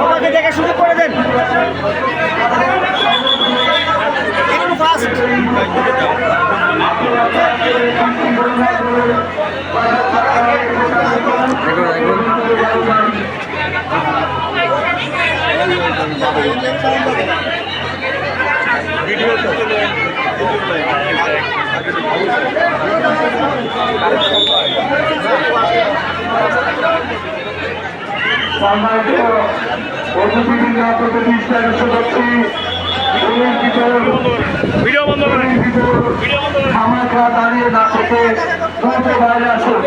সবাইকে দেখে সুযোগ করে দেন একটু ফাস্ট। ভিডিও বন্ধ করে দাঁড়িয়ে না থেকে বাইরে আসুন,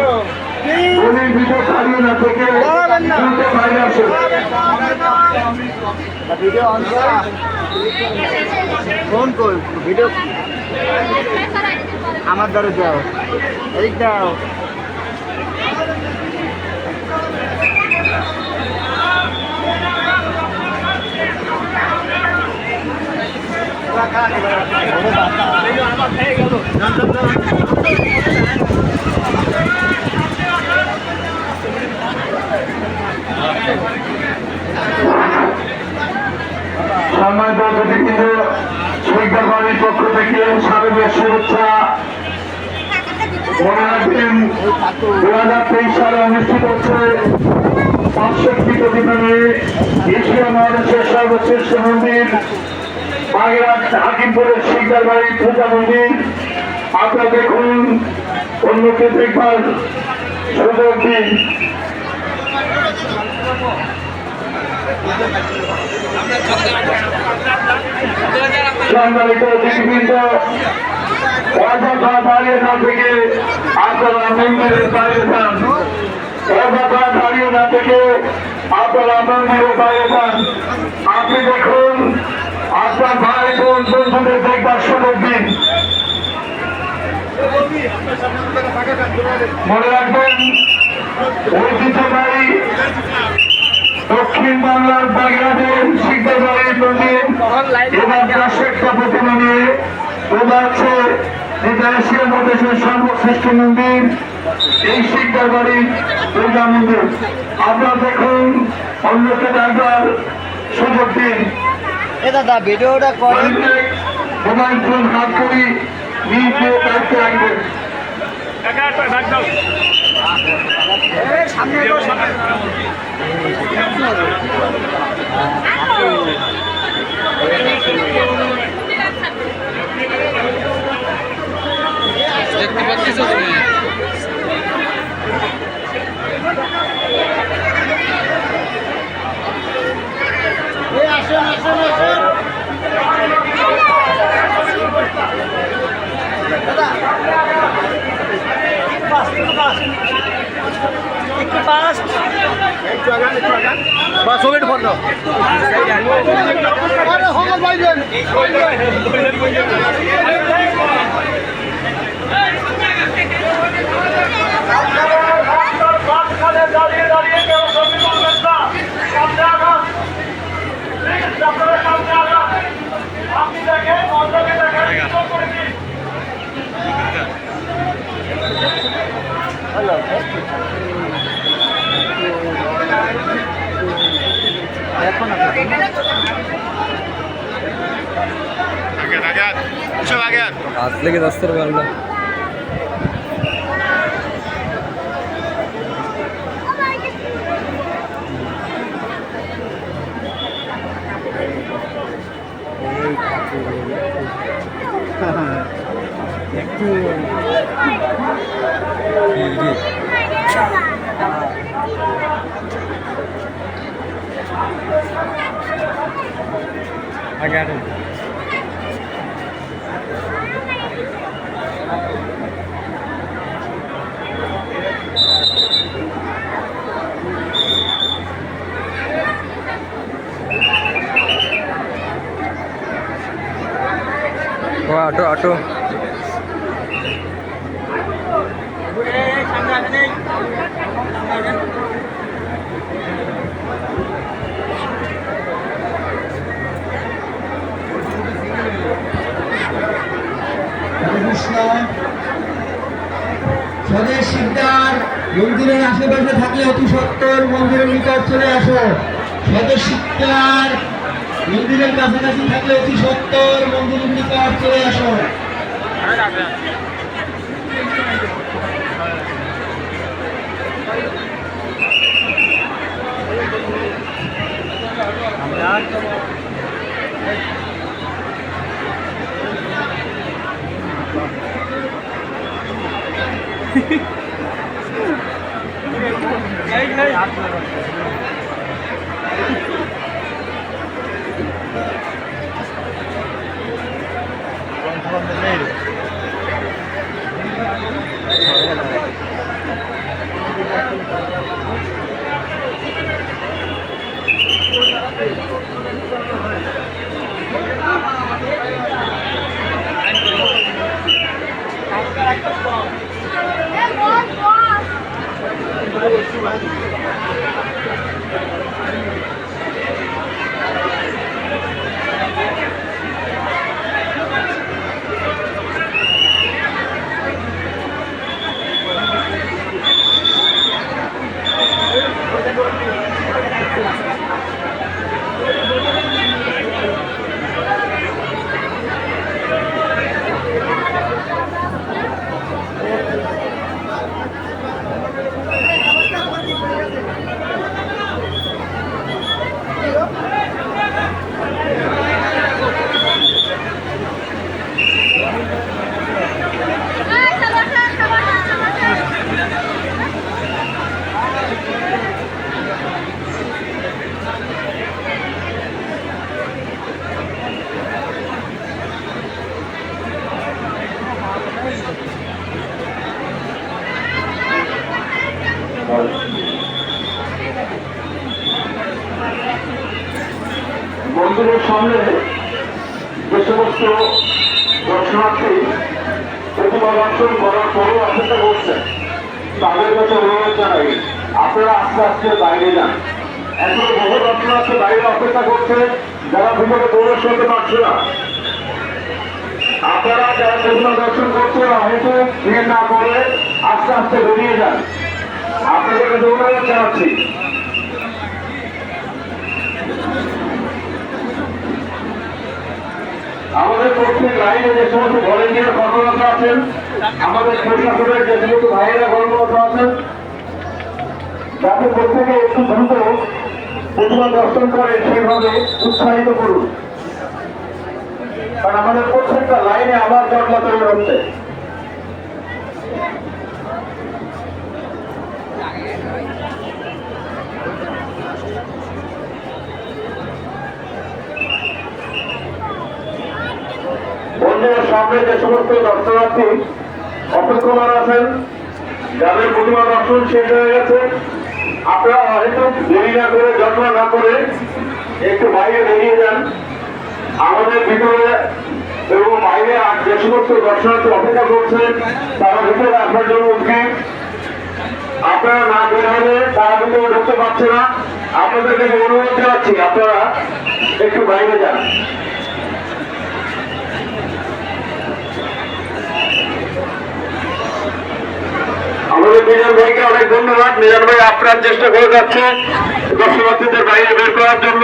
গলির ভিতর দাঁড়িয়ে না থেকে বাইরে আসুন। ভিডিও অন ফোন কর, ভিডিও আমার দ্বারা যাও, এদিক দাও। সম্মানিত অতিথিবৃন্দ, শহীদদের বাড়ির পক্ষ থেকে স্বাগতের শুভেচ্ছা। মনে রাখবেন 2023 সালে অনুষ্ঠিত হচ্ছে 65 প্রতিদিনে এশিয়া মহাদেশের সর্বশ্রেষ্ঠ মন্দির বাগেরহাট হাকিমপুরের শিকদার বাড়ির পূজা মন্দির। আপনারা দেখুন, অন্যকে দেখবার সুযোগ দিন। সম্মানিত অতিথিবৃন্দ, অযথা দাঁড়িয়ে না থেকে আপনারা মন্দিরের বাইরে যান। অযথা দাঁড়িয়ে না থেকে আপনারা মন্দিরের বাইরে যান। আপনি দেখুন, আপনার ভাই বোন বন্ধুদের দেখবার সুযোগ দিন। মনে রাখবেন, ঐতিহ্যবাহী দক্ষিণ বাংলার বাগেরহাটের শিকদার বাড়ির মন্দির এবার 100টা প্রতিমা নিয়ে তোলা আছে। এটা এশিয়া মহাদেশের সর্বশ্রেষ্ঠ মন্দির, এই শিকদার বাড়ির দুর্গা মন্দির। আপনারা দেখুন, অন্যকে দেখবার সুযোগ দিন। দাদা ভিডিওটা করেন, মোবাইল ফোন হাত করি নিজ দায়িত্ব রাখবেন। সামনে দেখতে পাচ্ছিস তুমি? আসেন আসেন আসেন দাদা, একটু ফাস্ট বা ছবি ফটো সকল ভাইজন দাঁড়িয়ে দাঁড়িয়ে কেউ ছবি তুলবেন না, সামনে আগান, আপনারা সামনে আগান। আপনি দেখেন, অন্যকে দেখেন, সুযোগ করে দিন। হ্যালো এখন হাত লেগে যাচ্ছে রে বাংলা। একটু আগে আগে ऑटो ऑटो स्वदेश शिकदार মন্দিরের আশেপাশে থাকলে অতি সত্তর মন্দিরের নিকট চলে আসো। সদস্যিকার মন্দিরের কাছাকাছি থাকলে অতি সত্তর মন্দিরের নিকট চলে আসো। মন্দিরের সামনে যে সমস্ত দর্শনার্থী প্রতিমা দর্শন করার পরেও অপেক্ষা করছেন, তাদের কাছে অনুরোধ জানাই আপনারা আস্তে আস্তে বাইরে যান। এখন বহু দর্শনার্থী বাইরে অপেক্ষা করছে, যারা ভিতরে প্রবেশ করতে পারছে না। আপনারা যারা প্রতিমা দর্শন করছেন হয়তো ভিড় না করে আস্তে আস্তে বেরিয়ে যান। আপনাদেরকে অনুরোধ জানাচ্ছি। আমাদের প্রত্যেক লাইনে যে সমস্ত ভলেন্টিয়ার কর্মরত আছেন, আমাদের প্রশাসনের যে সমস্ত ভাইয়েরা কর্মরত আছেন, যাতে প্রত্যেকে একটু দ্রুত প্রতিমা দর্শন করে সেইভাবে উৎসাহিত করুন, কারণ আমাদের প্রত্যেকটা লাইনে আবার জটলা তৈরি হচ্ছে। মন্দিরের সামনে যে সমস্ত দর্শনার্থী অপেক্ষমান আছেন, যাদের প্রতিমা দর্শন শেষ হয়ে গেছে, আপনারা হয়তো দেরি না করে যত্ন না করে একটু বাইরে বেরিয়ে যান। আমাদের ভিতরে এবং বাইরে যে সমস্ত দর্শনার্থী অপেক্ষা করছেন তারা ভিতরে আসার জন্য উদ্গ্রীব। আপনারা না বের হলে তারা ভিতরে ঢুকতে পারছে না। আপনাদেরকে অনুরোধ জানাচ্ছি আপনারা একটু বাইরে যান। আমাদের মিজান ভাইকে অনেক ধন্যবাদ। মিজান ভাই আপনার চেষ্টা করে যাচ্ছে দর্শনার্থীদের বাইরে বের করার জন্য।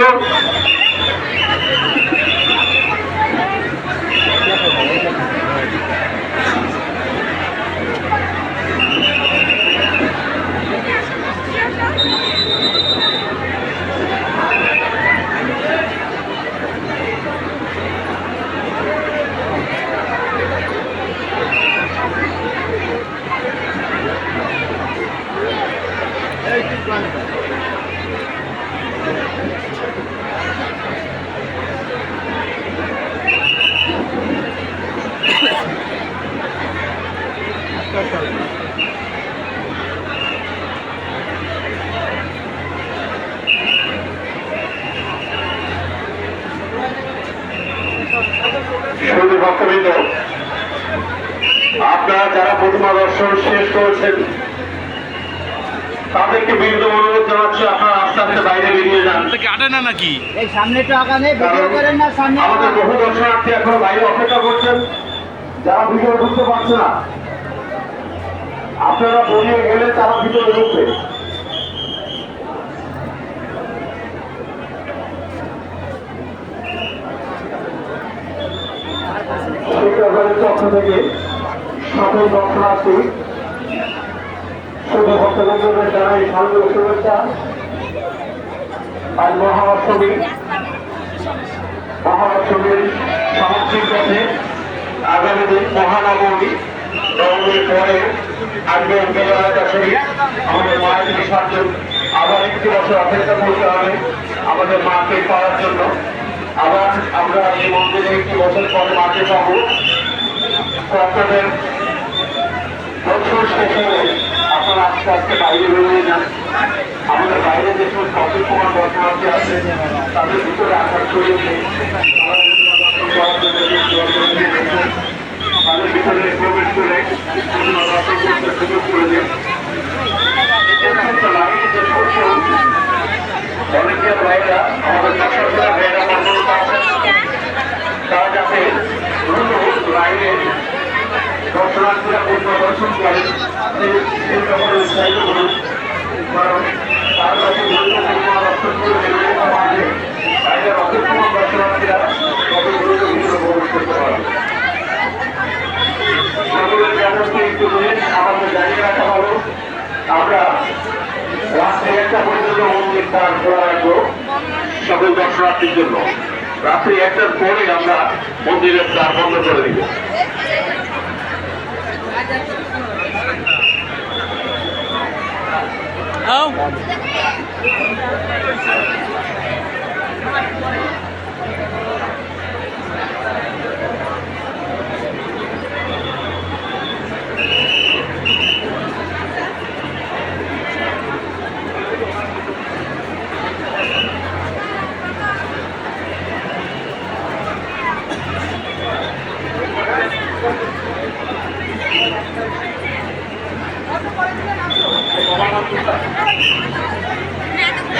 শুধু ভক্তবৃন্দ, আপনারা যারা প্রতিমা দর্শন শেষ করেছেন তাদেরকে বিরুদ্ধে অনুরোধ জানাচ্ছি আপনারা আস্তে আস্তে বাইরে বেরিয়ে যান। কাটে না নাকি এই সামনে তো আগানে ভিডিও করেন না, সামনে আমাদের বহু দর্শনার্থী এখনো বাইরে অপেক্ষা করছেন, যারা ভিতরে ঢুকতে পারছে না। আপনারা বলিয়ে গেলে তারা ভিতরে ঢুকবে। শিক্ষাগণের পক্ষ থেকে সকল দর্শনার্থী শুধু ভক্তবন্ধুদের জানাই শারদীয় শুভেচ্ছা। আজ মহাষ্টমীর সমাপ্তির পথে আগামী দিন মহানবমী, নবমীর পরে আসবে বেলাটা শরীর। আমাদের মায়ের বিসর্জন আবার একটি বছর অপেক্ষা করতে হবে আমাদের মাকে পাওয়ার জন্য। আবার আমরা এই মন্দিরে একটি বছর পরে মাকে পাবো। তো আপনাদের দর্শন শেষে আপনারা আস্তে আস্তে বাইরে বেরিয়ে যান। আমাদের বাইরে যে সমস্ত অফিস কুমার দর্শনার্থী আছে তাদের ভিতরে আসার ছড়িয়েছে তাদের ভিতরে প্রবেশ করে দর্শন করতে সুযোগ করে দিন। অনেকের ভাইরা আমাদের দর্শকরা ভাইরা মন্ডলতা আছেন, তারা যাতে দ্রুত লাইনে দর্শনার্থীরা দর্শন করেন সেই ব্যাপারে উৎসাহিত করুন। কারণ তার কাছে দর্শন করে বাইরের অপেক্ষমান দর্শনার্থীরা কত দ্রুত ভিতরে প্রবেশ করতে পারবে। সকলের ব্যবস্থা একটু নিয়ে আমাদের জানিয়ে রাখা ভালো। আমরা রাত্রি 1টা পর্যন্ত মন্দির দ্বার খোলা রাখবো সকল দর্শনার্থীর জন্য। রাত্রি 1টার পরে আমরা মন্দিরের দ্বার বন্ধ করে দিব।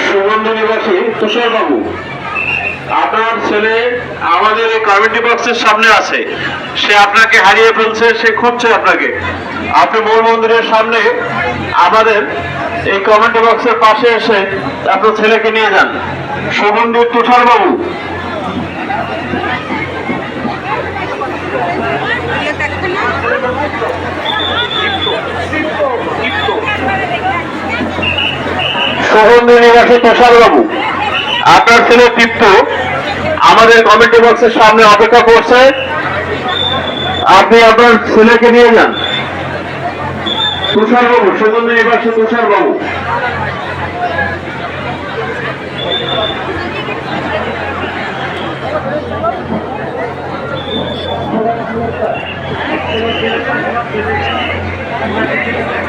সুগন্ধ নিবাসী তুষার বাবু, আপনার ছেলে আমাদের এই কমিটি বক্সের সামনে আছে, সে আপনাকে হারিয়ে ফেলছে, সে খুঁজছে আপনাকে। আপনি মূল মন্দিরের সামনে আমাদের এই কমিটি বক্সের পাশে এসে আপনার ছেলেকে নিয়ে যান। সুগন্ধি তুষার বাবু, সুগন্ধি নিবাসী তুষার বাবু, আপনার ছেলে দীপ্ত আমাদের কমিটি বক্সের সামনে অপেক্ষা করছে, আপনি আপনার ছেলেকে নিয়ে যান। তুষার বাবু, সুগন্ধি নিবাসী তুষার বাবু। Thank you.